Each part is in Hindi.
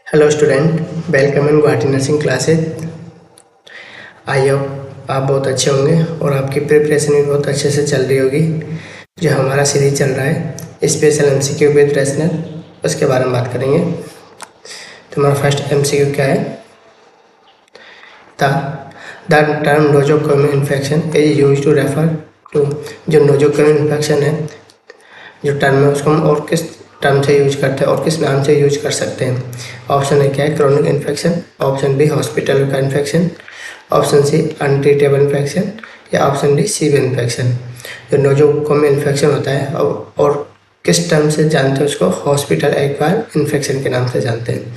Hello student, welcome in Guwahati nursing classes. I hope आप बहुत अच्छे होंगे और आपकी प्रिपरेशन भी बहुत अच्छे से चल रही होगी। जो हमारा सीरीज चल रहा है स्पेशल एमसीक्यू विद रेशनल, उसके बारे में बात करेंगे। तो हमारा फर्स्ट एमसीक्यू क्या है? The term nosocomial infection is use to refer to, जो नोजोकोमियल इन्फेक्शन है, जो टर्म है उसको हम और किस टर्म से यूज करते हैं और किस नाम से यूज कर सकते हैं? ऑप्शन है क्या है? Chronic infection, option B hospital का infection, option C untreatable infection, या ऑप्शन डी सीवियर इन्फेक्शन। जो नोजोकोमियल इन्फेक्शन होता है और किस टर्म से जानते हैं उसको? हॉस्पिटल एक्वायर्ड इन्फेक्शन के नाम से जानते हैं।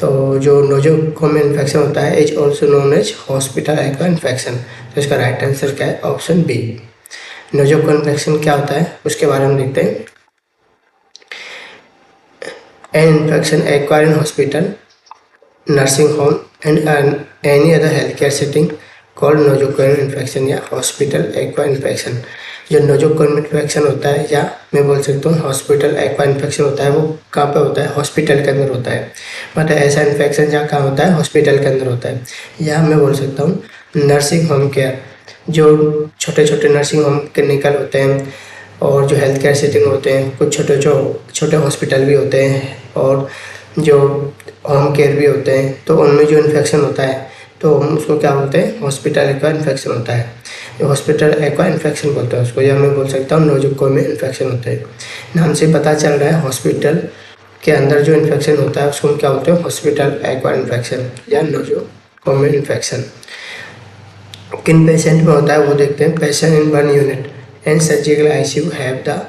तो जो नोजोकोमियल इन्फेक्शन होता है is also known as hospital acquired infection. तो इसका राइट आंसर क्या है? Option B. नोजोकोमियल इन्फेक्शन क्या होता है उसके बारे में देखते हैं। An infection acquired in hospital, nursing home and any other healthcare setting called nosocomial infection या hospital acquired infection। जो nosocomial infection होता है, या मैं बोल सकता हूँ हॉस्पिटल एक्वायर्ड इन्फेक्शन होता है, वो कहाँ पे होता है? हॉस्पिटल के अंदर होता है। मतलब ऐसा इन्फेक्शन जहाँ कहाँ होता है? हॉस्पिटल के अंदर होता है। या मैं बोल सकता हूँ नर्सिंग होम केयर, जो छोटे छोटे नर्सिंग होम क्लिनिकल होते हैं और जो हेल्थ केयर सेटिंग होते हैं, कुछ छोटे हॉस्पिटल भी होते हैं और जो होम केयर भी होते हैं, तो उनमें जो इन्फेक्शन होता है तो हम उसको क्या बोलते हैं? हॉस्पिटल एक्वायर्ड इन्फेक्शन होता है। जो हॉस्पिटल एक्वायर्ड इन्फेक्शन बोलते हैं उसको, या मैं बोल सकता हूँ नोजोकोमियल इन्फेक्शन होते हैं। नाम से पता चल रहा है हॉस्पिटल के अंदर जो इन्फेक्शन होता है उसको हम क्या बोलते हैं? हॉस्पिटल एक्वायर्ड इन्फेक्शन या नोजोकोमियल इन्फेक्शन। किन पेशेंट में होता है वो देखते हैं। Patient in one unit and surgical ICU have the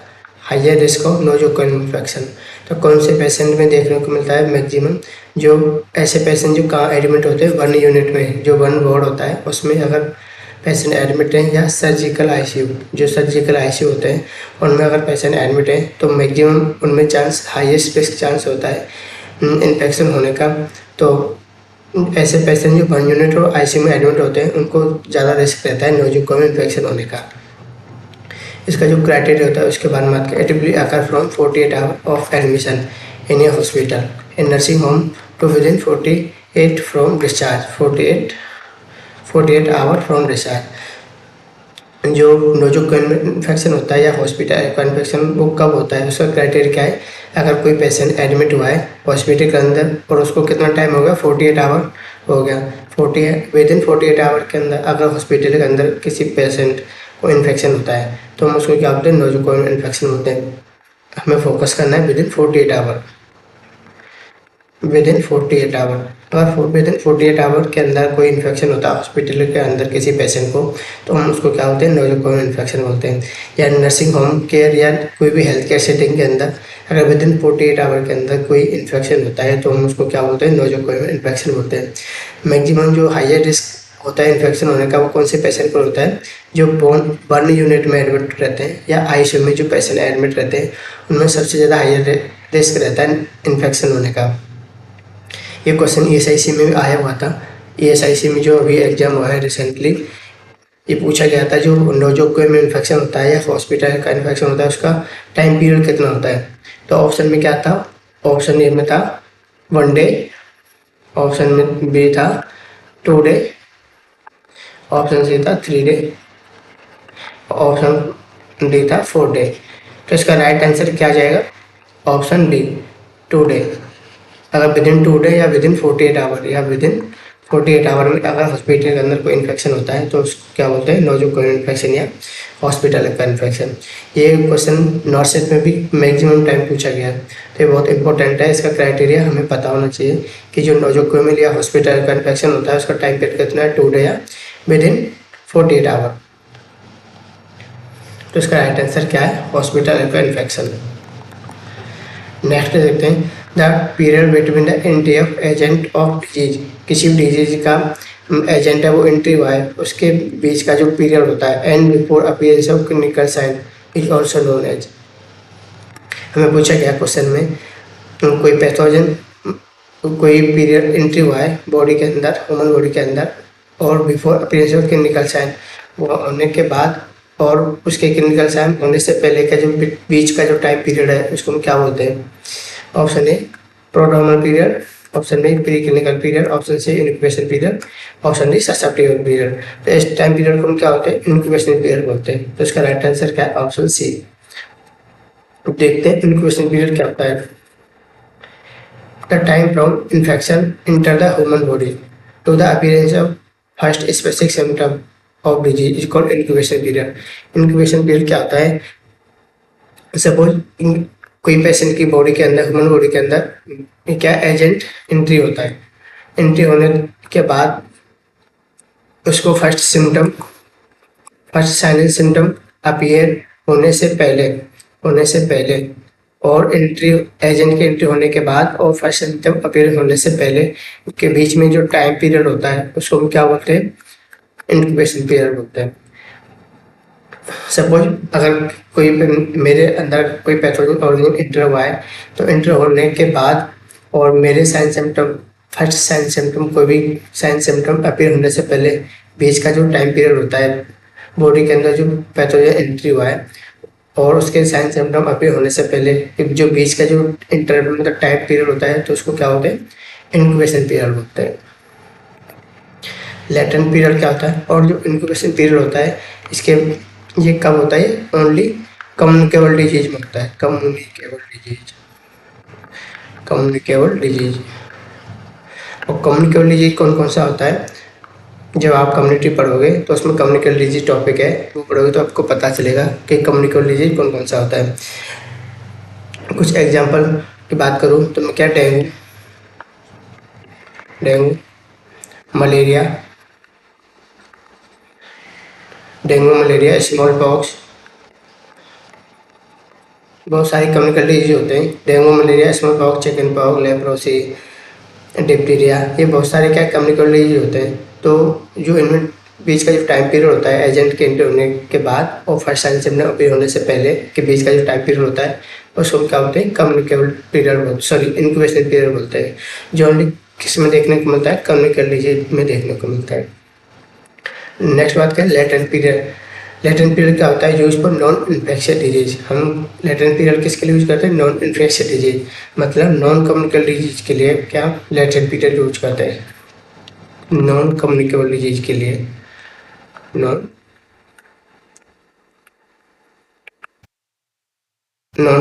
higher risk of nosocomial infection. तो कौन से पेशेंट में देखने को मिलता है? मैक्सिमम जो ऐसे पेशेंट जो कहाँ एडमिट होते हैं? वन यूनिट में, जो वन वार्ड होता है उसमें अगर पेशेंट एडमिट है, या सर्जिकल आईसीयू, जो सर्जिकल आईसीयू होते हैं उनमें अगर पेशेंट एडमिट है तो मैक्सिमम उनमें चांस, हाईएस्ट रिस्क चांस होता है इन्फेक्शन होने का। तो ऐसे पेशेंट जो वन यूनिट और आईसीयू में एडमिट होते हैं उनको ज़्यादा रिस्क रहता है नोजोकोमियल इन्फेक्शन होने का। इसका जो क्राइटेरिया होता है उसके बारे में बात करें। It will occur from 48 hour of admission in a hospital in nursing home to within 48 from discharge, 48 hour from discharge. जो नोजोकोमियल इन्फेक्शन होता है या हॉस्पिटल एक्वायर्ड इन्फेक्शन, वो कब होता है? उसका क्राइटेरिया क्या है? अगर कोई पेशेंट एडमिट हुआ है हॉस्पिटल के अंदर और उसको कितना टाइम हो गया? 48 आवर हो गया। 48 आवर के अंदर अगर हॉस्पिटल के अंदर किसी पेशेंट को इन्फेक्शन होता है तो हम उसको क्या बोलते हैं? नोजोकोमियल इन्फेक्शन होते हैं। हमें फोकस करना है विदिन 48 आवर, विदिन 48 आवर। अगर विदिन 48 आवर के अंदर कोई इन्फेक्शन होता है हॉस्पिटल के अंदर किसी पेशेंट को, तो हम उसको क्या बोलते हैं? नोजोकोमियल इन्फेक्शन बोलते हैं। या नर्सिंग होम केयर या कोई भी हेल्थ केयर सेटिंग के अंदर अगर विदिन 48 आवर के अंदर कोई इन्फेक्शन होता है तो हम उसको क्या बोलते हैं? नोजोकोमियल इन्फेक्शन बोलते हैं। मैक्सिमम जो हायर रिस्क होता है इन्फेक्शन होने का, वो कौन से पेशेंट को होता है? जो वन यूनिट में एडमिट रहते हैं या आईसीयू में जो पेशेंट एडमिट रहते हैं उनमें सबसे ज़्यादा हायर रिस्क रहता है इन्फेक्शन होने का। ये क्वेश्चन ईएसआईसी में भी आया हुआ था। ईएसआईसी में जो अभी एग्जाम हुआ है रिसेंटली, ये पूछा गया था जो नोजोकोमियल इन्फेक्शन होता है या हॉस्पिटल का इन्फेक्शन होता है उसका टाइम पीरियड कितना होता है? तो ऑप्शन में क्या था? ऑप्शन ए में था 1 डे, ऑप्शन में बी था 2 डे, ऑप्शन सी था 3 डे, ऑप्शन डी था 4 डे। तो इसका राइट आंसर क्या जाएगा? Option D, 2 day. अगर विदिन 2 डे या विदिन 48 आवर या विदिन 48 आवर में अगर हॉस्पिटल के अंदर कोई इन्फेक्शन होता है तो उसको क्या बोलते हैं? नोजोकोमियल इन्फेक्शन या हॉस्पिटल का इन्फेक्शन। ये क्वेश्चन नॉर्सेट में भी मैक्सिमम टाइम पूछा गया है, तो ये बहुत इंपॉर्टेंट है। इसका क्राइटेरिया हमें पता होना चाहिए कि जो नोजोकोमियल या हॉस्पिटल का इन्फेक्शन होता है उसका टाइम पीरियड कितना है? 2 डे या विदिन 48 आवर। तो इसका राइट आंसर क्या है? हॉस्पिटल का इन्फेक्शन। नेक्स्ट देखते हैं the period between the entry of agent of disease. किसी भी डिजीज का एजेंट है वो एंट्री हुआ है, उसके बीच का जो पीरियड होता है and before appearance of clinical sign is also known as. हमें पूछा गया क्वेश्चन में कोई पैथोजन, कोई पीरियड एंट्री हुआ है बॉडी के अंदर, ह्यूमन बॉडी के अंदर, और before appearance of clinical sign, वो होने के बाद और उसके क्लिनिकल साइन होने से पहले का जो बीच का जो टाइम पीरियड है उसको हम क्या बोलते हैं? Option A prodromal period, option B pre clinical period, option C incubation period, option D susceptible period. तो इस टाइम पीरियड को हम क्या होते हैं, इंक्यूबेशन पीरियड बोलते हैं। तो इसका राइट आंसर क्या है, ऑप्शन सी। देखते हैं इंक्यूबेशन पीरियड क्या होता है। The time from infection enter the human body to the appearance of first specific symptom of disease is called incubation period. Incubation period क्या होता है, सपोज कोई पेशेंट की बॉडी के अंदर, ह्यूमन बॉडी के अंदर क्या एजेंट एंट्री होता है। एंट्री होने के बाद उसको first sign and symptom appear होने से पहले और एंट्री एजेंट की एंट्री होने के बाद और फर्स्ट सिम्टम अपीयर होने से पहले के बीच में जो टाइम पीरियड होता है उसको हम क्या बोलते हैं, इंक्यूबेशन पीरियड बोलते हैं। सपोज अगर कोई मेरे अंदर कोई पैथोजन ऑर्गेनिज्म एंटर हुआ है, तो एंटर होने के बाद और मेरे sign symptom, first sign symptom, कोई भी साइन सिम्टम अपीयर होने से पहले बीच का जो टाइम पीरियड होता है, बॉडी के अंदर जो पैथोजन एंट्री हुआ है और उसके साइन सिम्टम अपीयर होने से पहले जो बीच का जो इंटरवल मतलब टाइम पीरियड होता है, तो उसको क्या होते हैं, इंक्यूबेशन पीरियड बोलते हैं। लेटेंट पीरियड क्या होता है, और जो इंक्यूबेशन पीरियड होता है इसके ये कब होता है, ओनली कम्युनिकेबल डिजीज में होता है। कम्युनिकेबल डिजीज और कम्युनिकेबल डिजीज कौन कौन सा होता है, जब आप कम्युनिटी पढ़ोगे तो उसमें कम्युनिकेबल डिजीज टॉपिक है, वो पढ़ोगे तो आपको पता चलेगा कि कम्युनिकेबल डिजीज कौन कौन सा होता है। कुछ एग्जांपल की बात करूँ तो मैं क्या, डेंगू, मलेरिया, स्मॉल पॉक्स, बहुत सारी कम्युनिकेबल डिजीज होते हैं। Dengue, malaria, small pox, chicken pox, leprosy, diphtheria, ये बहुत सारे क्या कम्युनिकेबल डिजीज होते हैं। तो जो इनमें बीच का जो टाइम पीरियड होता है एजेंट के एंटर होने के बाद और फर्स्ट साइन सिम्टम अपीयर होने से पहले के बीच का जो टाइम पीरियड होता है उसको क्या बोलते हैं, कम्युनिकेबल पीरियड, इंक्यूबेशन पीरियड बोलते हैं, जो ओनली किस में देखने को मिलता है, कम्युनिकेबल डिजीज में देखने को मिलता है। नेक्स्ट बात करें लेटेंट पीरियड। लेटेंट पीरियड क्या होता है, use for non infectious disease. हम लेटेंट पीरियड किसके लिए यूज करते हैं, नॉन इन्फेक्शियस डिजीज, मतलब नॉन कम्युनिकेबल डिजीज के लिए क्या लेटेंट पीरियड यूज करते हैं। नॉन कम्युनिकेबल डिजीज के लिए नॉन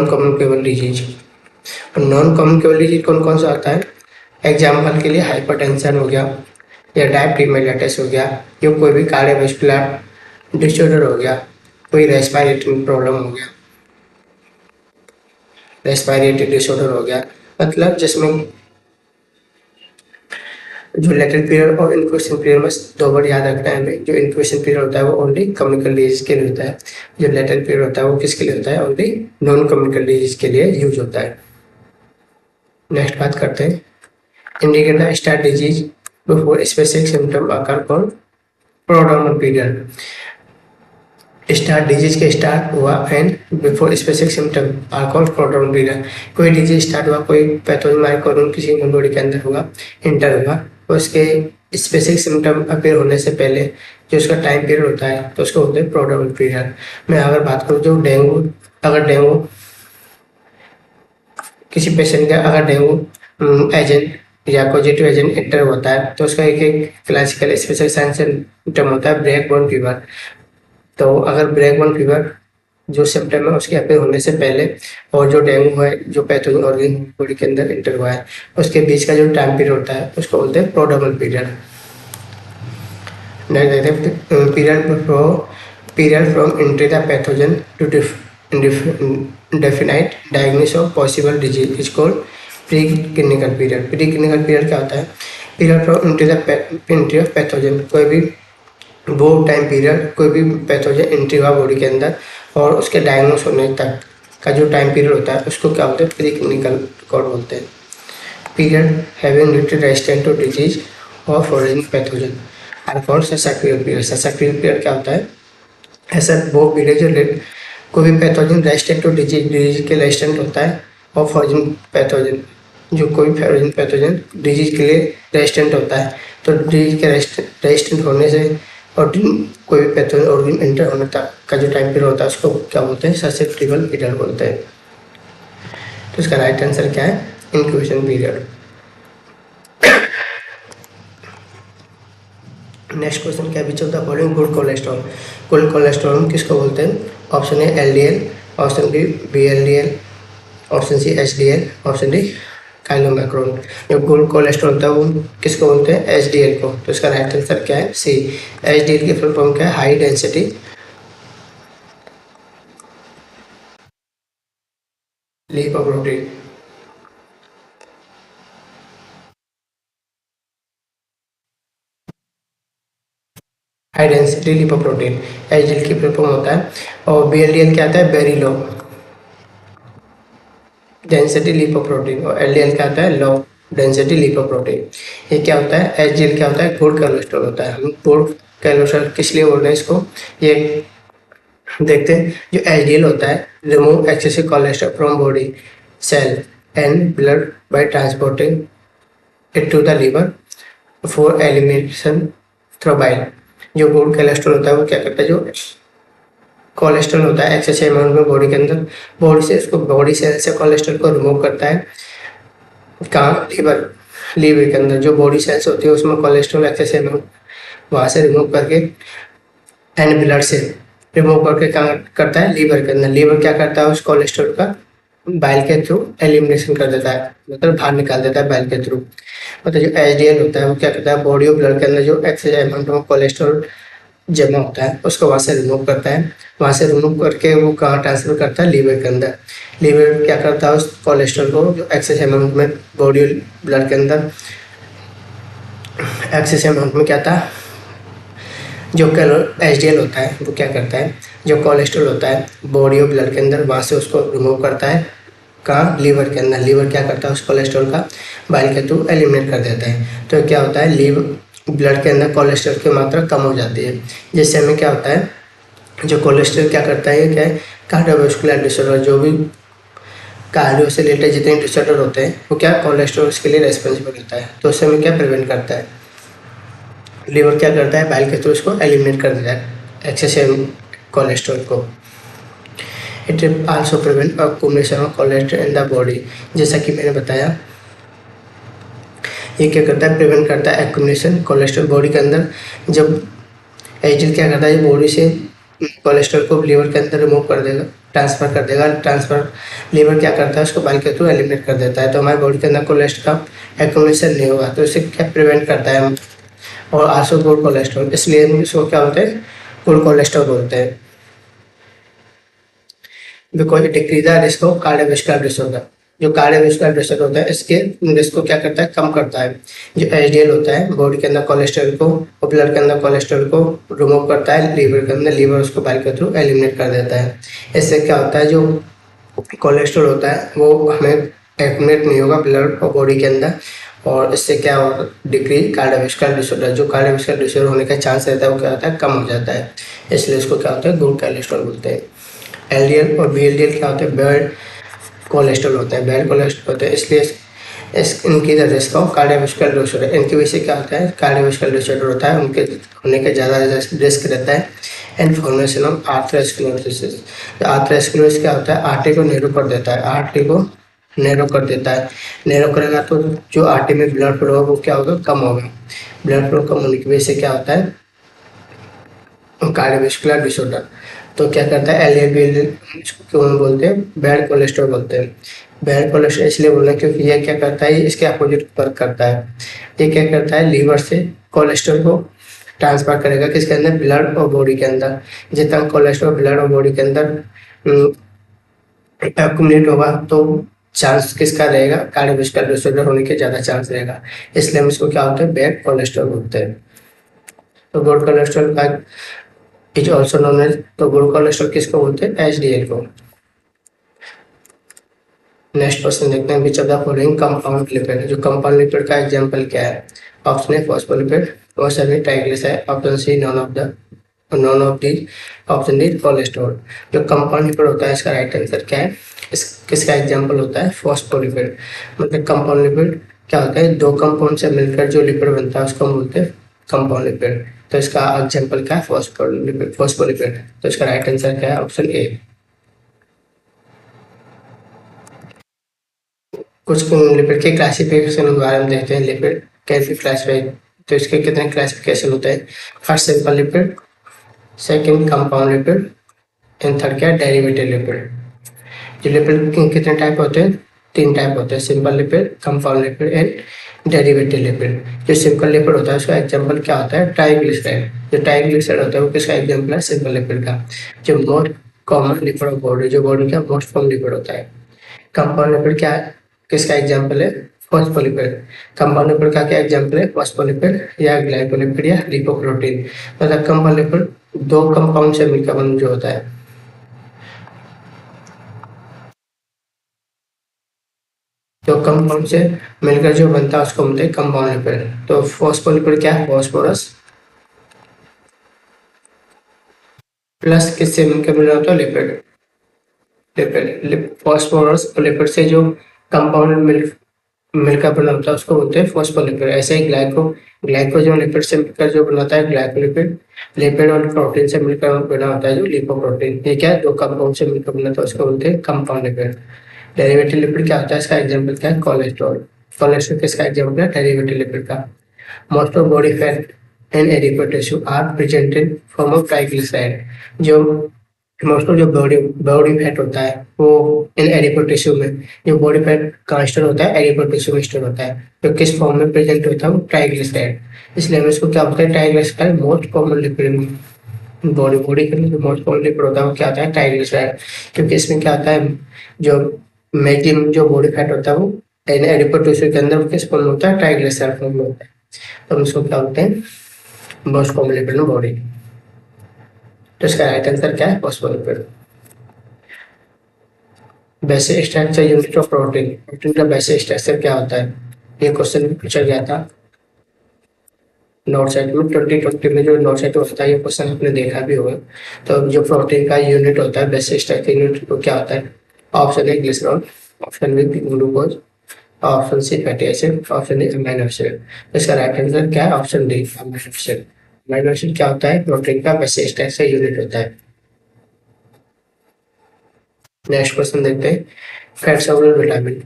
कम्युनिकेबल डिजीज। और नॉन कम्युनिकेबल डिजीज कौन कौन सा आता है, एग्जाम्पल के लिए हाइपरटेंशन हो गया, या डायबिटीज मेलिटस हो गया, या कोई भी कार्डियोवैस्कुलर डिसऑर्डर हो गया, कोई रेस्पिरेटरी प्रॉब्लम हो गया, रेस्पिरेटरी डिसऑर्डर हो गया, मतलब जिसमें जो लेटेंट पीरियड और इंक्यूबेशन पीरियड में दो बार याद रखना है हमें। जो इंक्यूबेशन पीरियड होता है वो ओनली कम्युनिकेबल डिजीज के लिए होता है, जो लेटेंट पीरियड होता है वो किसके लिए होता है, ओनली नॉन कम्युनिकेबल डिजीज के लिए यूज होता है। नेक्स्ट बात करते हैं, indicate the start disease before specific symptom occur called prodromal period. Start disease के स्टार्ट हुआ and before specific symptom are called prodromal period. कोई डिजीज स्टार्ट हुआ, कोई पैथोजन माइक्रोऑर्गेनिज्म किसी ह्यूमन बॉडी के अंदर हुआ, इंटर हुआ, तो उसके स्पेसिफिक सिम्टम अपीयर होने से पहले जो उसका टाइम पीरियड होता है तो उसको बोलते हैं प्रोड्रोमल पीरियड। मैं अगर बात करूँ जो डेंगू, अगर डेंगू किसी पेशेंट का अगर डेंगू एजेंट या पॉजिटिव एजेंट एंटर होता है तो उसका एक क्लासिकल स्पेशल साइन सिम्टम होता है ब्लैक बोन फीवर। तो अगर ब्लैक बोन फीवर जो सिम्टम है उसके अपीयर होने से पहले और जो डेंगू है जो पैथोजन ऑर्गेनिज्म बॉडी के अंदर एंटर हुआ है उसके बीच का जो टाइम पीरियड होता है उसको बोलते हैं prodromal period. Period from entry the pathogen to definite diagnosis of possible disease is called pre clinical period. Pre clinical period क्या होता है, period from entry of pathogen, कोई भी वो टाइम पीरियड कोई भी पैथोजन एंट्री हुआ बॉडी के अंदर और उसके डायग्नोस होने तक का जो टाइम पीरियड होता है उसको क्या बोलते हैं, प्री क्लिनिकल रिकॉर्ड बोलते हैं। Period having little resistant to disease or foreign pathogen are called susceptible period. Susceptible period क्या होता है, ऐसा वो पीरियड जो कोई भी पैथोजन रेजिस्टेंट टू डिजीज के रेजिस्टेंट होता है और फॉरेन पैथोजन जो कोई फॉरेन पैथोजन डिजीज के लिए रेजिस्टेंट होता है, तो डिजीज के रेजिस्टेंट होने से और कोई भी पैथोजन ऑर्गेनिज्म एंटर होने तक का जो टाइम पीरियड होता है उसको क्या बोलते हैं, ससेप्टिबल पीरियड बोलते हैं। तो इसका राइट आंसर क्या है, इंक्यूबेशन पीरियड। नेक्स्ट क्वेश्चन क्या which of the following good cholesterol किसको बोलते हैं? Option A LDL, option B BLDL, option C HDL, option D chylomicron. जो गुड कोलेस्ट्रॉल होता है वो किसको बोलते हैं? एचडीएल को। तो इसका राइट आंसर क्या है? सी। एचडीएल की फुल फॉर्म क्या है? High density lipoprotein. High density lipoprotein HDL की फुल फॉर्म होता है। और बीएलडीएल क्या आता है? Very low density lipoprotein. और एलडीएल क्या आता है? Low density lipoprotein. ये क्या होता है? एचडीएल क्या होता है? गुड कोलेस्ट्रॉल होता है। हम गुड कोलेस्ट्रॉल किस लिए बोल रहे हैं इसको? ये देखते हैं। जो एचडीएल होता है, remove excessive cholesterol from body cell and blood by transporting it to the liver for elimination through bile. जो गुड कोलेस्ट्रॉल होता है वो क्या करता है? जो कोलेस्ट्रॉल होता है एक्सेसिव अमाउंट में बॉडी के अंदर, बॉडी से उसको बॉडी सेल से कोलेस्ट्रॉल को रिमूव करता है। कहाँ? लीवर के अंदर जो बॉडी सेल्स होती है उसमें कोलेस्ट्रॉल एक्सेसिव अमाउंट वहाँ से रिमूव करके एंड ब्लड से रिमूव करके कहाँ करता है? लीवर के अंदर। लीवर क्या करता है? उस कोलेस्ट्रॉल का बाइल के थ्रू एलिमिनेशन कर देता है, मतलब बाहर निकाल देता है बाइल के थ्रू। मतलब जो एचडीएल होता है वो क्या करता है? बॉडी और ब्लड के अंदर जो एक्सेस अमाउंट ऑफ कोलेस्ट्रॉल जमा होता है उसको वहाँ से रिमूव करता है। वहाँ से रिमूव करके वो कहाँ ट्रांसफर करता है? लीवर के अंदर। लीवर क्या करता है? उस कोलेस्ट्रॉल को जो एक्सेस अमाउंट में बॉडी और ब्लड के अंदर एक्सेस अमाउंट में क्या था, जो एचडीएल होता है वो क्या करता है? जो कोलेस्ट्रॉल होता है बॉडी और ब्लड के अंदर वहाँ से उसको रिमूव करता है। कहाँ? लीवर के अंदर। लीवर क्या करता है? उस कोलेस्ट्रॉल का बाइल के थ्रू एलिमिनेट कर देता है। तो क्या होता है? लीवर ब्लड के अंदर कोलेस्ट्रॉल की मात्रा कम हो जाती है, जिससे हमें क्या होता है? जो कोलेस्ट्रॉल क्या करता है? क्या है? कार्डियोवास्कुलर डिसऑर्डर, जो भी कार्डियो से रिलेटेड जितने डिसऑर्डर होते हैं वो क्या कोलेस्ट्रॉल के लिए रेस्पॉन्सिबल होता है। तो उससे हमें क्या प्रिवेंट करता है? लीवर क्या करता है? बाइल के थ्रू उसको एलिमिनेट कर देता है एक्सेसिव कोलेस्ट्रॉल को। It also prevent accumulation of cholesterol in the body. जैसा कि मैंने बताया, ये क्या करता है? प्रिवेंट करता है एक्यूमुलेशन कोलेस्ट्रॉल बॉडी के अंदर। जब एचडीएल क्या करता है? बॉडी से कोलेस्ट्रॉल को लीवर के अंदर रिमूव कर देगा, ट्रांसफर कर देगा। ट्रांसफर लीवर क्या करता है? उसको बाइल के थ्रू एलिमिनेट कर देता है। तो हमारे बॉडी के अंदर कोलेस्ट्रॉल का एक्यूमुलेशन नहीं होगा। तो इसे क्या प्रिवेंट करता है? और आल्सो गुड कोलेस्ट्रॉल, इसलिए हम इसको क्या बोलते हैं? गुड कोलेस्ट्रॉल बोलते हैं। Because it decrease the risk of cardiovascular disorder. जो कार्डियोवास्कुलर डिसऑर्डर होता है इसके रिस्क को क्या करता है? कम करता है। जो एचडीएल होता है बॉडी के अंदर कोलेस्ट्रॉल को और ब्लड के अंदर कोलेस्ट्रॉल को रिमूव करता है लीवर के अंदर। लीवर उसको बाइल के थ्रू एलिमिनेट कर देता है। इससे क्या होता है? जो कोलेस्ट्रॉल होता है वो हमें एक्यूमुलेट नहीं होगा ब्लड और बॉडी के अंदर, और इससे क्या होगा? Decrease cardiovascular disorder. जो कार्डियोवास्कुलर डिसऑर्डर होने का चांस रहता है वो क्या होता है? कम हो जाता है। इसलिए इसको क्या होता है? गुड कोलेस्ट्रॉल बोलते हैं। एलडीएल और बीएलडीएल क्या होते हैं? बैड कोलेस्ट्रॉल होते हैं। बैड कोलेस्ट्रॉल होते हैं, इसलिए इनकी the risk of cardiovascular disorder. इनकी वजह से क्या होता है? कार्डियोवास्कुलर डिसऑर्डर होता है, उनके होने का ज़्यादा रिस्क रहता है। And formation of atherosclerosis. तो आर्थरोस्क्लेरोसिस क्या होता है? आर्टरी को नैरो कर देता है। आर्टरी को नैरो कर देता है। नैरो करेगा तो जो आर्टरी में ब्लड फ्लो होगा वो क्या होगा? कम होगा। ब्लड फ्लो कम होने की वजह से क्या होता है? Cardiovascular disorder. तो क्या करता है? एलडीएल इसको क्यों हम बोलते हैं? बैड कोलेस्ट्रॉल बोलते हैं। बैड कोलेस्ट्रॉल इसलिए बोल रहे हैं क्योंकि ये क्या करता है? इसके अपोजिट वर्क करता है। ये क्या करता है? लीवर से कोलेस्ट्रॉल को ट्रांसफर करेगा किसके अंदर? ब्लड और बॉडी के अंदर। जितना कोलेस्ट्रॉल ब्लड और बॉडी के अंदर एक्यूमुलेट होगा तो चांस किसका रहेगा? कार्डियोवास्कुलर डिसऑर्डर होने के ज़्यादा चांस रहेगा। इसलिए हम इसको क्या होते हैं? बैड कोलेस्ट्रॉल बोलते हैं। तो गुड कोलेस्ट्रॉल का इज ऑल्सो नोन एज, तो गुड कोलेस्ट्रॉल किसको बोलते हैं? एचडीएल को। नेक्स्ट क्वेश्चन देखते हैं, which of the following compound lipid. जो कंपाउंड लिपिड का एग्जांपल क्या है? Option A phospholipid, option B triglyceride, option C none of the, option D cholesterol. जो कंपाउंड लिपिड होता है इसका राइट आंसर क्या है? किसका एग्जांपल होता है? फॉस्फोलिपिड। मतलब कंपाउंड लिपिड क्या होता है? दो कंपाउंड से मिलकर जो लिपिड बनता है उसको हम बोलते हैं कंपाउंड लिपिड। तो इसका एग्जांपल क्या है? फॉस्फोलिपिड। तो इसका राइट आंसर क्या है? ऑप्शन ए। कुछ लिपिड के क्लासिफिकेशन के बारे में देखते हैं। लिपिड कैन बी क्लासिफाइड तो इसके कितने क्लासिफिकेशन होते हैं? First simple lipid, second compound lipid and third क्या है? Derivative lipid. जो लिपिड कितने टाइप होते हैं? 3 टाइप होते हैं, simple lipid, compound lipid and derivative lipid. जो सिंपल लिपिड होता है उसका एग्जांपल क्या होता है? ट्राइग्लिसराइड। जो ट्राइग्लिसराइड होता है वो किसका एग्जांपल है? सिंपल लिपिड का। जो most common lipid of body, जो बॉडी का मोस्ट कॉमन लिपिड होता है। कंपाउंड लिपिड क्या है? किसका एग्जांपल है? फॉस्फोलिपिड। कंपाउंड लिपिड का क्या एग्जांपल है? फॉस्फोलिपिड या ग्लाइकोलिपिड या लिपोप्रोटीन। मतलब कंपाउंड लिपिड 2 कंपाउंड से मिलकर बना जो होता है। जो कंपाउंड से मिलकर जो बनता है उसको बोलते हैं कंपाउंड लिपिड। तो फॉस्फोलिपिड क्या है? फॉस्फोरस प्लस किससे मिलकर बना होता है? लिपिड। फॉस्फोरस और लिपिड से जो कंपाउंड मिलकर बना होता है उसको बोलते हैं फॉस्फोलिपिड। ऐसे ही ग्लाइकोजन लिपिड से मिलकर जो बनाता है ग्लाइकोलिपिड। लिपिड और प्रोटीन से मिलकर बना होता है जो लिपोप्रोटीन। ये क्या है? 2 कंपाउंड से मिलकर बनाता है उसको बोलते हैं कंपाउंड लिपिड। डेरिवेटिव लिपिड क्या होता है? इसका एग्जाम्पल क्या है? कोलेस्ट्रॉल। कोलेस्ट्रॉल किसका एग्जाम्पल है? डेरिवेटिव लिपिड का। Most of body fat and adipose tissue are present in form of triglyceride. जो मोस्ट ऑफ जो बॉडी फैट होता है वो इन एडिपोज टिश्यू में, जो बॉडी फैट कहाँ स्टोर होता है? एडिपोज टिश्यू में स्टोर होता है। तो किस फॉर्म में प्रेजेंट होता है? वो ट्राइग्लिसराइड। इसलिए हम इसको क्या बोलते हैं? Triglyceride most common lipid. Body के लिए जो मोस्ट कॉमन लिपिड होता है वो क्या होता है? ट्राइग्लिसराइड। क्योंकि इसमें क्या होता है? जो मैक्सिमम जो बॉडी फैट होता है वो एडिपोज टिश्यू के अंदर किस फॉर्म में होता है? ट्राइग्लिसराइड फॉर्म में होता है। तो हम इसको क्या बोलते हैं? Most common lipid in body. तो इसका राइट आंसर क्या है? Phospholipid. Basic structure unit of protein. Protein का बेसिक स्ट्रक्चर क्या होता है? ये क्वेश्चन भी पूछा गया था नोट सेट में 2020 में। जो नोट सेट होता है ये क्वेश्चन आपने देखा भी होगा। तो जो प्रोटीन का यूनिट होता है बेसिक स्ट्रक्चर यूनिट वो क्या होता है? Option A glycerol, option B glucose, option C fatty acid, option D amino acid. इसका राइट आंसर क्या है? Option D amino acid. Amino acid क्या होता है? प्रोटीन का बेसिक स्ट्रक्चर यूनिट होता है। नेक्स्ट क्वेश्चन देखते हैं। Fat soluble vitamin.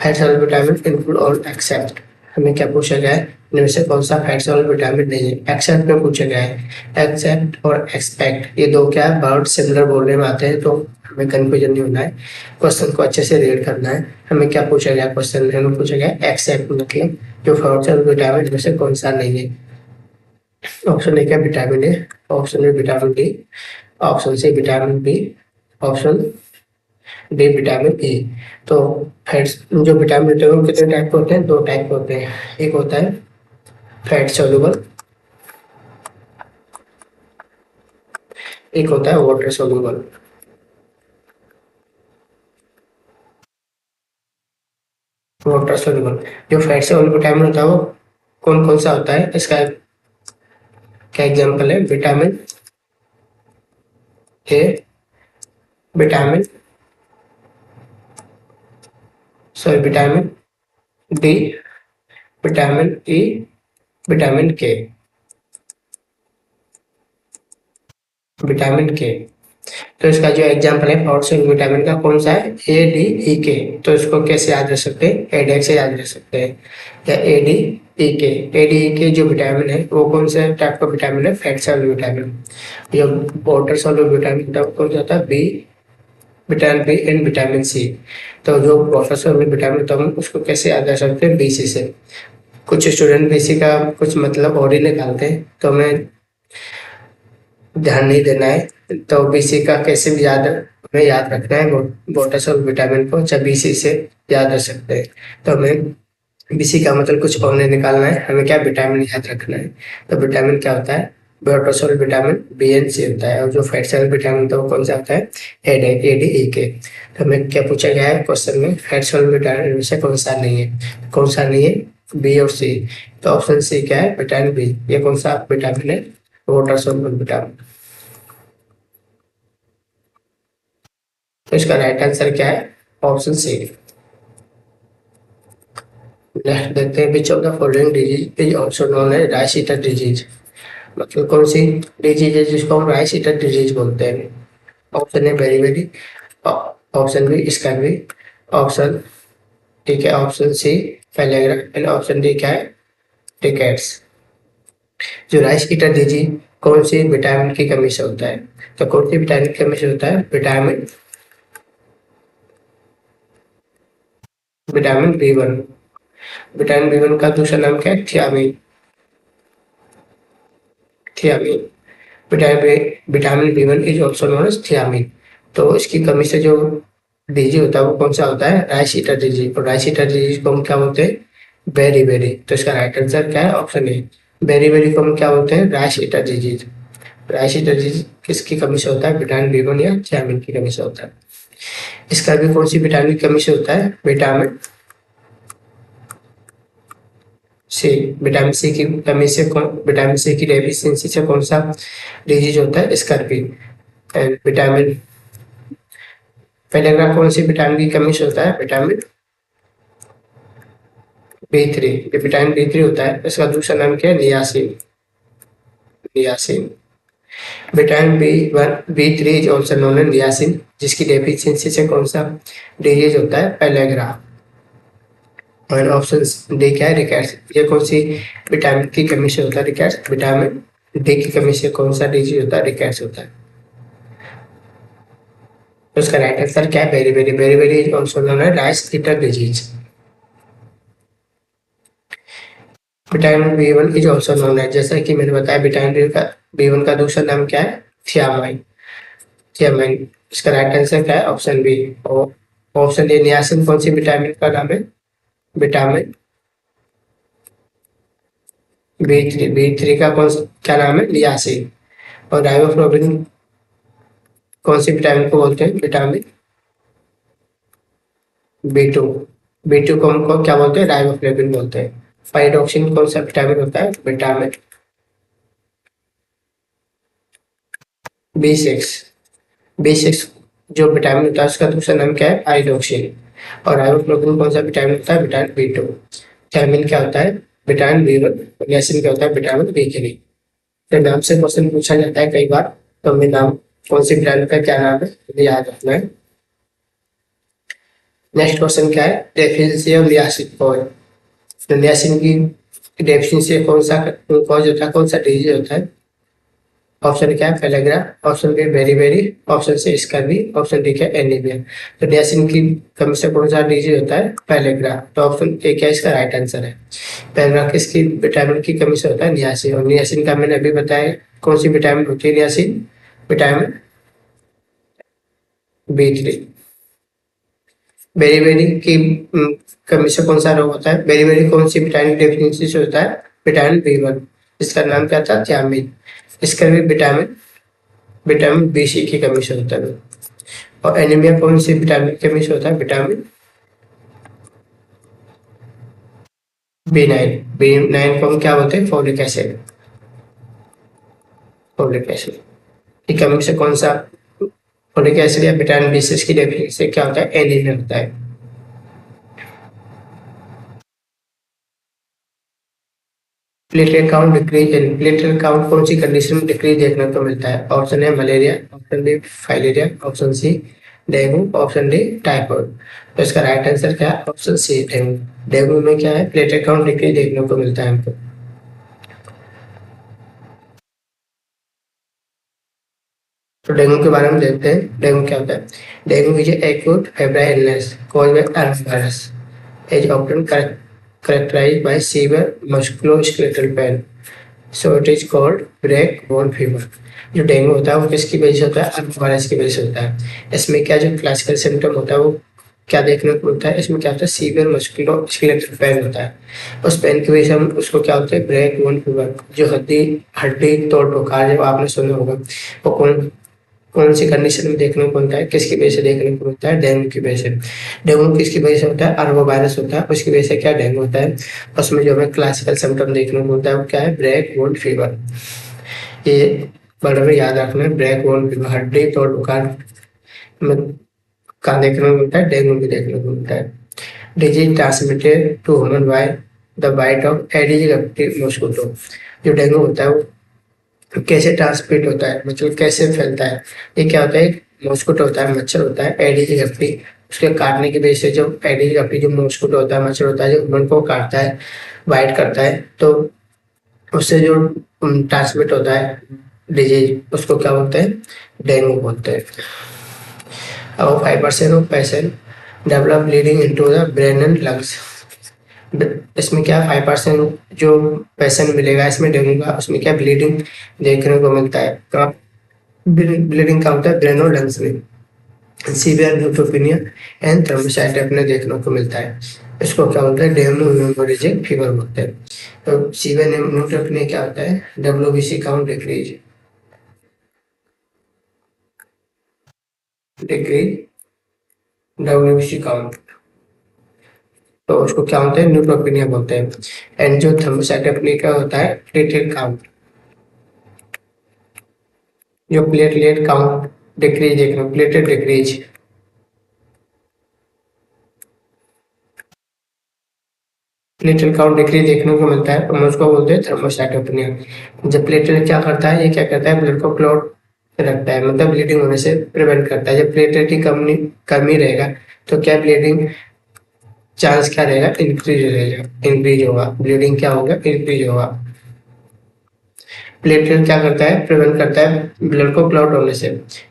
Fat soluble vitamin include all except. हमें क्या पूछा गया है? इनमें से कौन सा फैट सॉल्युबल विटामिन नहीं है? एक्सेप्ट में पूछा गया है। एक्सेप्ट और एक्सपेक्ट ये 2 क्या है? वर्ड सिमिलर बोलने में आते हैं, तो हमें कंफ्यूजन नहीं होना है। क्वेश्चन को अच्छे से रीड करना है। हमें क्या पूछा गया? क्वेश्चन में हमें पूछा गया एक्सेप्ट मतलब जो फैट सॉल्युबल विटामिन इनमें से कौन सा नहीं है? ऑप्शन ए क्या? Vitamin A, option B vitamin D, option C vitamin B, option D vitamin A. तो फैट्स जो विटामिन होते हैं वो कितने टाइप के होते हैं? 2 टाइप के होते हैं। एक होता है फैट सॉल्युबल, एक होता है वाटर सॉल्युबल। वाटर सॉल्युबल जो फैट सॉल्युबल विटामिन होता है वो कौन कौन सा होता है? इसका क्या एग्जांपल है? Vitamin A, vitamin vitamin D, vitamin E, vitamin के। विटामिन के तो इसका जो एग्जांपल है फॉर से विटामिन का कौन सा है? ए डी ई के। तो इसको कैसे याद रख सकते हैं? एडेक्स से याद रख सकते हैं या ए डी ई के। ए डी ई के जो विटामिन है वो कौन सा टाइप का विटामिन है? Fat soluble vitamin. जो वाटर सॉल्युबल विटामिन होता है वो कौन सा होता है? B, vitamin B and vitamin C. तो जो वाटर सॉल्युबल विटामिन होता है हम उसको कैसे याद रख सकते हैं? बीसी से। कुछ स्टूडेंट बीसी का कुछ मतलब और ही निकालते हैं, तो हमें ध्यान नहीं देना है। तो बीसी का कैसे भी हमें याद रखना है। वाटर सॉल्युबल विटामिन को अच्छा बीसी से याद रख सकते हैं। तो हमें बीसी का मतलब कुछ और नहीं निकालना है, हमें क्या विटामिन याद रखना है। तो विटामिन क्या होता है? Water soluble vitamin B and C होता है। और जो फैट सॉल्युबल विटामिन होता है वो कौन सा होता है? ए डी ई के। तो हमें क्या पूछा गया है क्वेश्चन में? फैट सॉल्युबल विटामिन में से कौन सा नहीं है? कौन सा नहीं है? बी और सी। तो ऑप्शन सी क्या है? Vitamin B. ये कौन सा विटामिन है? Water soluble vitamin. तो इसका राइट आंसर क्या है? ऑप्शन सी। नेक्स्ट देखते हैं which of the following disease is also known as rice eater disease. मतलब कौन सी डिजीज है जिसको हम राइस ईटर डिजीज बोलते हैं? Option A beriberi, option B scabies, option ठीक है option C pellagra and option D क्या है? रिकेट्स। जो राइस ईटर डिजीज कौन सी विटामिन की कमी से होता है? तो कौन सी विटामिन की कमी से होता है? Vitamin vitamin B 1। Vitamin B 1 का दूसरा नाम क्या है? Thiamine. Thiamine. Vitamin B 1 is also known as thiamine. तो इसकी कमी से जो डिजीज होता है वो कौन सा होता है? Rice eater disease. और राइस ईटर डिजीज को हम क्या बोलते हैं? Beriberi. तो इसका राइट आंसर क्या है? ऑप्शन ए। बेरी बेरी को हम क्या बोलते हैं? Rice eater disease. Rice eater disease किसकी कमी से होता है? विटामिन बी 1 या थियामिन की कमी से होता है। इसका भी कौन सी विटामिन की कमी से होता है? Vitamin C. विटामिन सी की कमी से विटामिन सी की डेफिशिएंसी से कौन सा डिजीज होता है? स्कर्वी। एंड विटामिन पहले कौन सी विटामिन की कमी से होता है? Vitamin B 3। ये विटामिन बी 3 होता है, इसका दूसरा नाम क्या है? Niacin. Niacin. Vitamin B 3 is also known as niacin, जिसकी डेफिशिएंसी से कौन सा डिजीज होता है? पेलेग्रा। और ऑप्शन डी क्या है? रिकेट्स। ये कौन सी विटामिन की कमी से होता है? रिकेट्स। विटामिन डी की कमी से कौन सा डिजीज होता है? रिकेट्स होता है। तो उसका राइट आंसर क्या है? वेरी वेरी। वेरी वेरी is also known as rice eater disease. Vitamin B 1 is also known as, जैसा कि मैंने बताया, विटामिन बी 1 का दूसरा नाम क्या है? थियामाइन। थियामाइन। इसका राइट आंसर क्या है? Option B. और ऑप्शन ए नियासिन कौन सी विटामिन का नाम है? विटामिन बी 3 का क्या नाम है? नियासिन। और राइबोफ्लाविन कौन सी विटामिन को बोलते हैं? Vitamin B 2। बी 2 को हमको क्या बोलते हैं? राइबोफ्लाविन बोलते हैं। पाइरोक्सिन कौन सा विटामिन होता है? Vitamin B 6। बी 6 जो विटामिन होता है उसका दूसरा नाम क्या है? पाइरोक्सिन। और राइबोफ्लाविन कौन सा विटामिन होता है? Vitamin B 2। थियामिन क्या होता है? Vitamin B 1। नियासिन क्या होता है? Vitamin B 3। तो नाम से क्वेश्चन पूछा जाता है कई बार, तो हमें नाम कौन सी विटामिन का क्या नाम है ये याद रखना है। नेक्स्ट क्वेश्चन क्या है? Deficiency of niacin cause. तो नियासिन की डेफिशिएंसी कौन सा कॉज होता है? कौन सा डिजीज होता है? ऑप्शन क्या है? Pellagra. Option B beriberi. Option C scurvy. Option D क्या? एनीमिया। तो नियासिन की कमी से कौन सा डिजीज होता है? पेलेग्रा। तो ऑप्शन ए क्या इसका राइट आंसर है? पेलेग्रा किसकी विटामिन की कमी से होता है? नियासिन। और नियासिन का मैंने अभी बताया कौन सी विटामिन होती है? Niacin vitamin B 3। Beriberi की कमी से कौन सा रोग होता है? बेरी बेरी कौन सी विटामिन डेफिशिएंसी से होता है? Vitamin B 1। इसका नाम क्या था? थियामिन। इसका भी विटामिन विटामिन बी की कमी से होता है। और एनीमिया कौन सी विटामिन की कमी से होता है? Vitamin B 9। बी 9 को हम क्या बोलते हैं? Folic acid. फोलिक एसिड की कमी से कौन सा फोलिक एसिड या विटामिन बी 6 की डेफिशिएंसी से क्या होता है? एनीमिया होता है। Platelet count decrease in platelet count कौन सी कंडीशन में डिक्रीज देखने को मिलता है? ऑप्शन है malaria. Option B filaria. Option C dengue. Option D typhoid. तो इसका राइट आंसर क्या है? Option C dengue. डेंगू में क्या है? प्लेटलेट काउंट डिक्रीज देखने को मिलता है हमको। तो डेंगू के बारे में देखते हैं, डेंगू क्या होता है? Dengue is acute febrile illness caused by virus is often characterized by severe musculoskeletal pain, so it is called break bone fever. जो डेंगू होता है वो किसकी वजह से होता है? अल्फा वायरस की वजह से होता है। इसमें क्या जो क्लासिकल सिम्टम होता है वो क्या देखने को मिलता है? इसमें क्या होता है? सीवियर मस्कुलोस्केलेटल पेन होता है। उस पेन की वजह से हम उसको क्या होता है? Break bone fever. जो हड्डी हड्डी तोड़ बुखार जो आपने सुना होगा, वो कौन कौन सी कंडीशन में देखने को मिलता है? किसकी वजह से देखने को मिलता है? डेंगू की वजह से। डेंगू किसकी वजह से होता है? अरबो वायरस होता है, उसकी वजह से क्या डेंगू होता है। उसमें जो हमें क्लासिकल सिम्टम देखने को मिलता है वो क्या है? Break bone fever. ये वर्ड में याद रखना है, ब्रेक बोन फीवर। हड्डी तोड़ बुखार में कहाँ देखने को मिलता है? डेंगू में देखने को मिलता है। Disease transmitted to human by the bite of Aedes एडिजी मॉस्किटो। जो डेंगू होता है वो कैसे ट्रांसमिट होता है, मतलब कैसे फैलता है? ये क्या होता है? एक मॉस्किटो होता है, मच्छर होता है एडिज गप्पी। उसके काटने की वजह से जो एडिज गप्पी जो मॉस्किटो होता है, मच्छर होता है, जो ह्यूमन को काटता है, बाइट करता है, तो उससे जो ट्रांसमिट होता है डिजीज, उसको क्या बोलते हैं, डेंगू बोलते हैं। अब 5% of patient develop bleeding into the brain and lungs. इसमें क्या 5% जो पेशेंट मिलेगा इसमें डेंगू का, उसमें क्या ब्लीडिंग देखने को मिलता है। कहाँ ब्लीडिंग कहाँ होता है, ब्रेन और लंग्स में। सीवियर न्यूट्रोपिनिया एंड थ्रोम्बोसाइटोपेनिया देखने को मिलता है। इसको क्या होता है, डेंगू हेमोरेजिक फीवर बोलते हैं। तो सीवियर न्यूट्रोपिनिया क्या होता है, WBC count decrease decrease WBC count, तो उसको क्या होता है, न्यूट्रोपिनिया बोलते हैं। एंड जो थ्रोम्बोसाइटोपेनिया का होता है प्लेटलेट काउंट, जो प्लेटलेट काउंट डिक्रीज देखना, platelet decrease. Platelet count decrease देखने को मिलता है, हम उसको बोलते हैं थ्रोम्बोसाइटोपेनिया। जब प्लेटलेट क्या करता है, ये क्या करता है, ब्लड को क्लॉट रखता है, मतलब ब्लीडिंग होने से प्रिवेंट करता है। जब प्लेटलेट की कमी रहेगा तो क्या ब्लीडिंग चांस क्या रहेगा, इंक्रीज रहेगा, इंक्रीज होगा, ब्लीडिंग क्या होगा, इंक्रीज होगा। प्लेटलेट क्या करता है, प्रिवेंट करता है ब्लड को क्लॉट होने से।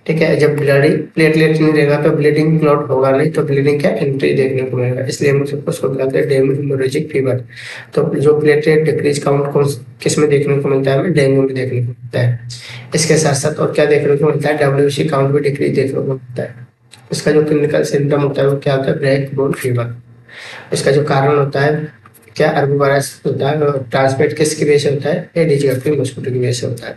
ठीक है, जब ब्लड प्लेटलेट नहीं रहेगा तो ब्लीडिंग क्लॉट होगा नहीं, तो ब्लीडिंग क्या इंक्रीज देखने को मिलेगा। इसलिए हम उसको कहते हैं डेंगू हेमोरेजिक फीवर। तो जो प्लेटलेट डिक्रीज काउंट कौन किस में देखने को मिलता है, हमें डेंगू में देखने को मिलता है। इसके साथ साथ और क्या देखने को मिलता है, डब्ल्यूबीसी काउंट भी डिक्रीज देखने को मिलता है। इसका जो क्लिनिकल सिम्टम होता है वो क्या होता है, ब्लैक बोन फीवर। इसका जो कारण होता है क्या, अर्बोवायरस होता है, और ट्रांसमिट किसकी वजह से होता है, एडिस गर्मी मस्कुटो की वजह से होता है।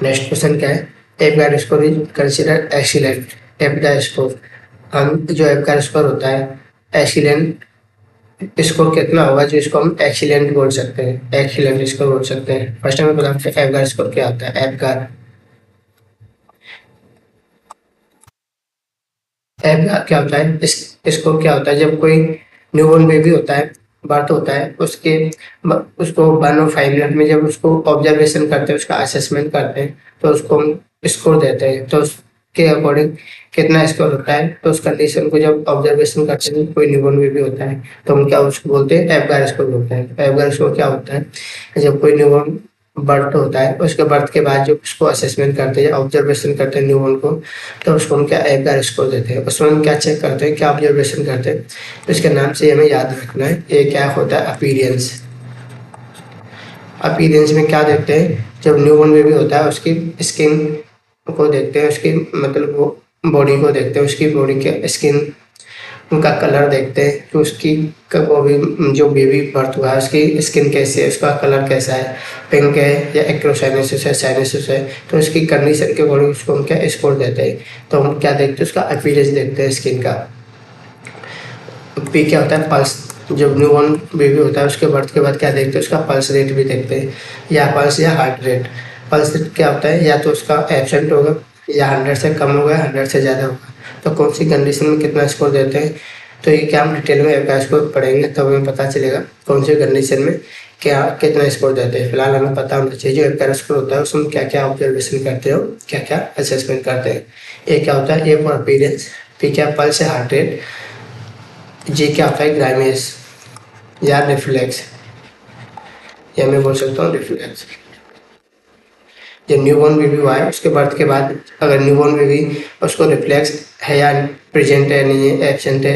नेक्स्ट क्वेश्चन क्या है, Apgar score is consider excellent. Apgar score, हम जो एपगार स्कोर होता है, एक्सीलेंट स्कोर कितना होगा जो इसको हम एक्सीलेंट बोल सकते हैं, एक्सीलेंट स्कोर बोल सकते हैं। फर्स्ट हमें पता है एपगार स्कोर क्या होता है। एपगार एपगार क्या होता है, स्कोर क्या होता है, जब कोई न्यूबॉर्न बेबी होता है, बर्थ होता है, उसको 1 और 5 मिनट में जब उसको ऑब्जर्वेशन करते हैं, उसका असेसमेंट करते हैं, तो उसको हम स्कोर देते हैं। तो उसके अकॉर्डिंग कितना स्कोर होता है, तो उस कंडीशन को जब ऑब्जर्वेशन करते हैं, कोई न्यूबॉर्न बेबी होता है, तो हम क्या उसको बोलते हैं, एपगार स्कोर बोलते हैं। एपगार स्कोर क्या होता है, जब कोई न्यूबॉर्न बर्थ होता है, उसके बर्थ के बाद जो उसको असेसमेंट करते हैं, ऑब्जर्वेशन करते हैं न्यूबॉर्न को, तो उसको हम क्या एपगार स्कोर देते हैं। उसमें हम क्या चेक करते हैं, क्या ऑब्जर्वेशन करते हैं, तो इसके नाम से हमें याद रखना है। ये क्या होता है, अपीरियंस। अपीरियंस में क्या देखते हैं, जब न्यूबॉर्न बेबी होता है उसकी स्किन को देखते हैं, उसकी मतलब वो बॉडी को देखते हैं, उसकी बॉडी के स्किन उनका कलर देखते हैं कि उसकी वो भी जो बेबी बर्थ हुआ है उसकी स्किन कैसी है, उसका कलर कैसा है, पिंक है या एक्रोसाइनोसिस है, साइनोसिस है। तो उसकी कंडीशन के अकॉर्डिंग उसको हम क्या स्कोर देते हैं। तो हम क्या देखते हैं, उसका अपीयरेंस देखते हैं स्किन का। पी क्या होता है, पल्स। जब न्यूबॉर्न बेबी होता है उसके बर्थ के बाद क्या देखते हैं, उसका पल्स रेट भी देखते हैं, या पल्स या हार्ट रेट। पल्स रेट क्या होता है, या तो उसका एब्सेंट होगा, या 100 से कम होगा, 100 से ज़्यादा होगा। तो कौन सी कंडीशन में कितना स्कोर देते हैं, तो ये क्या हम डिटेल में एपगार स्कोर पढ़ेंगे तब हमें पता चलेगा कौन सी कंडीशन में क्या कितना स्कोर देते हैं। फिलहाल हमें पता होना चाहिए जो एपगार स्कोर होता है उसमें क्या क्या ऑब्जर्वेशन करते हो, क्या क्या असेसमेंट करते हैं। ए क्या होता है, ए फॉर अपीयरेंस, पी क्या पल्स है, हार्ट रेट, जी क्या होता है, ग्राइमेस या रिफ्लेक्स, या मैं बोल सकता हूँ रिफ्लेक्स। जब न्यूबॉर्न बेबी हुआ है उसके बर्थ के बाद अगर न्यूबॉर्न बेबी उसको रिफ्लेक्स है या प्रेजेंट है, नहीं है, एब्सेंट है।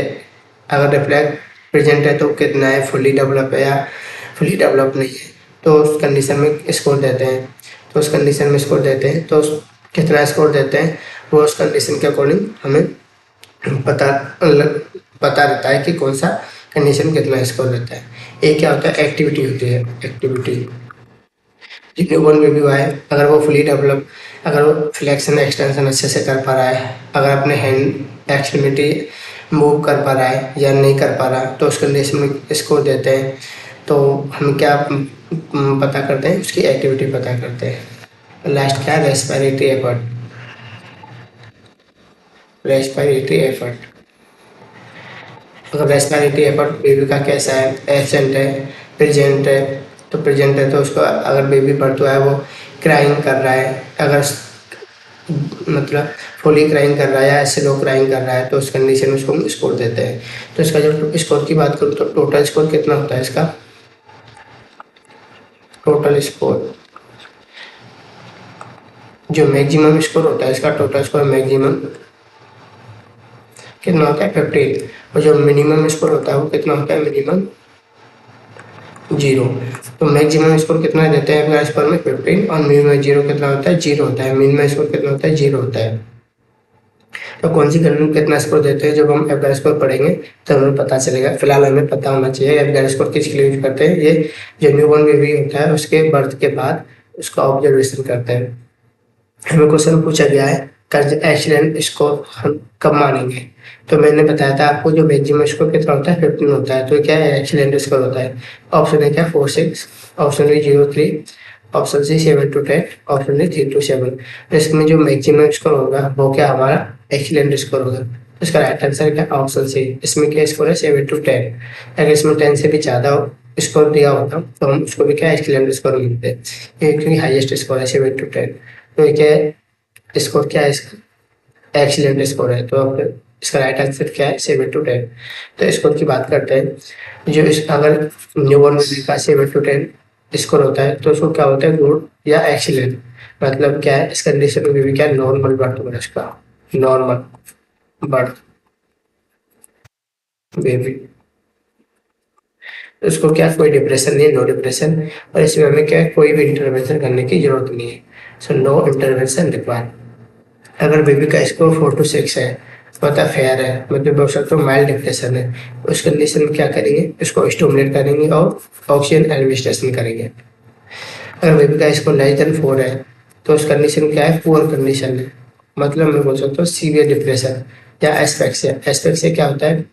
अगर रिफ्लेक्स प्रेजेंट है तो कितना है, फुली डेवलप है या फुली डेवलप नहीं है, तो उस कंडीशन में स्कोर देते हैं। तो उस कंडीशन में स्कोर देते हैं, तो कितना स्कोर देते हैं वो उस कंडीशन के अकॉर्डिंग हमें पता पता रहता है कि कौन सा कंडीशन कितना स्कोर देता है। एक क्या होता है, एक्टिविटी होती है, एक्टिविटी। न्यूबॉर्न बेबी हुआ है, अगर वो फुली डेवलप, अगर वो फ्लेक्शन एक्सटेंशन अच्छे से कर पा रहा है, अगर अपने हैंड एक्सट्रीमिटी मूव कर पा रहा है या नहीं कर पा रहा, तो उस कंडीशन में स्कोर देते हैं। तो हम क्या पता करते हैं, उसकी एक्टिविटी पता करते हैं। लास्ट क्या है, रेस्पिरेटरी एफर्ट। रेस्पिरेटरी एफर्ट, अगर रेस्पिरेटरी एफर्ट बेबी का कैसा है, एब्सेंट है, प्रेजेंट है, तो प्रेजेंट है तो उसको अगर बेबी बर्थ हुआ है वो क्राइंग कर रहा है, अगर मतलब फुली क्राइंग कर रहा है या स्लो क्राइंग कर रहा है, तो उस कंडीशन में उसको हम स्कोर देते हैं। तो इसका जो स्कोर की बात करूँ तो टोटल स्कोर कितना होता है इसका, टोटल स्कोर, जो मैक्सिमम स्कोर होता है इसका टोटल स्कोर मैक्सिमम कितना होता है 15, और जो मिनिमम स्कोर होता है वो कितना होता है मिनिमम 0। तो मैक्सिमम स्कोर कितना देते हैं एफ स्कोर में 15, और मिनिमम 0 कितना होता है 0 होता है, मिनिमम स्कोर कितना होता है 0 होता है। तो कौन सी कंट्री में कितना स्कोर देते हैं जब हम एफ स्कोर पढ़ेंगे तब हमें पता चलेगा। फिलहाल हमें पता होना चाहिए एफ स्कोर किसके लिए यूज करते हैं। ये जो न्यूबॉर्न बेबी होता है उसके बर्थ के बाद उसका ऑब्जर्वेशन करते हैं। हमें क्वेश्चन पूछा गया है कर्ज एक्सीडेंट स्कोर हम कब मानेंगे, तो मैंने बताया था आपको जो मैक्सिमम स्कोर कितना होता है 15 होता है, तो क्या है एक्सीडेंट स्कोर होता है। ऑप्शन है क्या 4 6, ऑप्शन है 0 3, ऑप्शन सी 7 to 10, ऑप्शन है 3 to 7। तो इसमें जो मैक्सिमम स्कोर होगा वो क्या हमारा एक्सीलेंट स्कोर होगा। तो इसका राइट आंसर क्या ऑप्शन सी। इसमें क्या स्कोर है 7 to 10। अगर इसमें 10 से भी ज़्यादा स्कोर दिया होता तो हम उसको भी क्या एक्सीलेंट स्कोर मिलते हैं, क्योंकि हाईएस्ट स्कोर है 7 to 10। तो ये क्या है स्कोर क्या है इसका एक्सीलेंट स्कोर है। तो अब इसका राइट आंसर क्या है 7 to 10। तो स्कोर की बात करते हैं, जो इस अगर न्यूबॉर्न बेबी का 7 to 10 स्कोर होता है तो उसको क्या होता है गुड या एक्सीलेंट। मतलब क्या है इस कंडीशन में बेबी क्या नॉर्मल बर्थ होगा, इसका नॉर्मल बर्थ बेबी। उसको क्या कोई डिप्रेशन नहीं है, नो डिप्रेशन, और इसमें हमें क्या कोई भी इंटरवेंशन करने की जरूरत नहीं है। So no intervention required. अगर बेबी का स्कोर 4 to 6 है मतलब फेयर है, मतलब बोल सकते हो माइल्ड डिप्रेशन है, उस कंडीशन में क्या करेंगे इसको स्टिमुलेट करेंगे और ऑक्सीजन एडमिनिस्ट्रेशन करेंगे। अगर बेबी का स्कोर लेस देन 4 है तो उस कंडीशन क्या है पुअर कंडीशन है, मतलब मैं बोल सकता हूँ सीवियर डिप्रेशन या एस्पेक्सिया। एस्पेक्सिया क्या होता है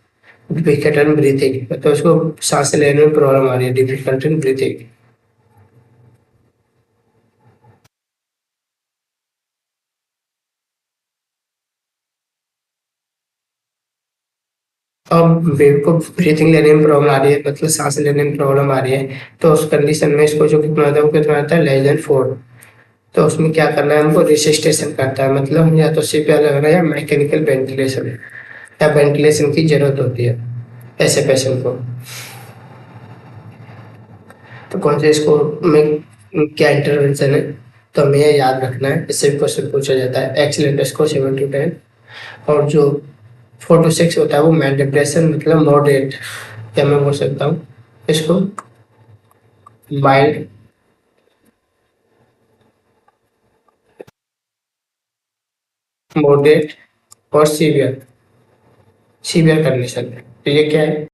डिफिकल्ट इन ब्रीथिंग, तो उसको सांस लेने में प्रॉब्लम आ रही है, डिफिकल्ट इन ब्रीथिंग। अब बेबी को ब्रीथिंग लेने में प्रॉब्लम आ रही है, मतलब सांस लेने में प्रॉब्लम आ रही है, तो उस कंडीशन में इसको जो कितना आता है वो कितना आता है लेस देन 4। तो उसमें क्या करना है हमको रिसिस्टेशन करता है, मतलब या तो सीपीआर लगाना या मैकेनिकल वेंटिलेशन या वेंटिलेशन की जरूरत होती है ऐसे पेशेंट को। तो कौन से इसको में क्या इंटरवेंशन है, तो हमें ये याद रखना है, इससे भी क्वेश्चन पूछा जाता है। एक्सीलेंट स्कोर 7 to 10, और जो 4 to 6 होता है वो मैन डिप्रेशन मतलब मॉडरेट, क्या मैं बोल सकता हूँ इसको माइल्ड, मॉडरेट और सीवियर, सीवियर कंडीशन है। तो ये क्या है